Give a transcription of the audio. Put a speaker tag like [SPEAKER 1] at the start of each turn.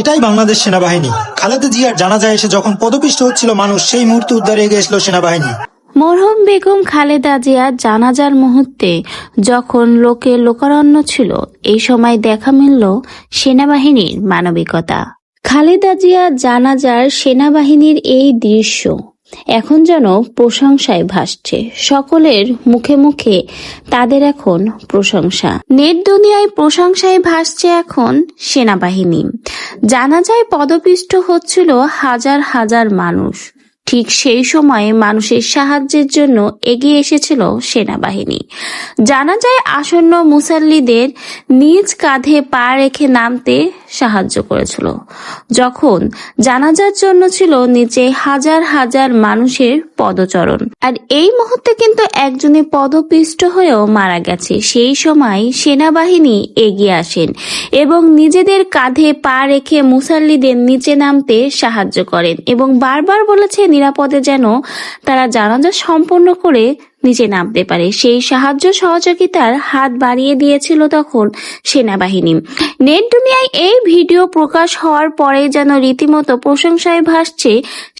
[SPEAKER 1] এটাই বাংলাদেশ সেনাবাহিনী। খালেদা জিয়ার জানাজায় এসে যখন পদপিষ্ট হচ্ছিল মানুষ, সেই মুহূর্তে উদ্ধারে এগিয়ে এসলো সেনাবাহিনী।
[SPEAKER 2] মরহুম বেগম খালেদা জিয়ার জানাজার মুহূর্তে যখন লোকে লোকারণ্য ছিল, এই সময় দেখা মিলল সেনাবাহিনীর মানবিকতা। খালেদা জিয়া জানাজার সেনাবাহিনীর এই দৃশ্য এখন যেন প্রশংসায় ভাসছে। সকলের মুখে মুখে তাদের এখন প্রশংসা। নেট দুনিয়ায় প্রশংসায় ভাসছে এখন সেনাবাহিনী। জানাজায় পদপিষ্ট হচ্ছিল হাজার হাজার মানুষ। ঠিক সেই সময়ে মানুষের সাহায্যের জন্য এগিয়ে এসেছিল সেনাবাহিনী। জানাজায় আসন্ন মুসাল্লিদের নিজ কাঁধে পা রেখে নামতে সাহায্য করেছিল। যখন জানাজার জন্য ছিল নিচে হাজার হাজার মানুষের পদচরণ। আর এই মুহূর্তে কিন্তু একজনের পদপিষ্ট হয়েও মারা গেছে। সেই সময় সেনাবাহিনী এগিয়ে আসেন এবং নিজেদের কাঁধে পা রেখে মুসাল্লিদের নিচে নামতে সাহায্য করেন এবং বারবার বলেছে নিরাপদে যেন তারা জানাজা সম্পন্ন করে নিচে নামতে পারে। সেই সাহায্য সহযোগিতার হাত বাড়িয়ে দিয়েছিল তখন সেনাবাহিনী। নেট দুনিয়ায় এই ভিডিও প্রকাশ হওয়ার পরে যেন রীতিমতো প্রশংসায় ভাসছে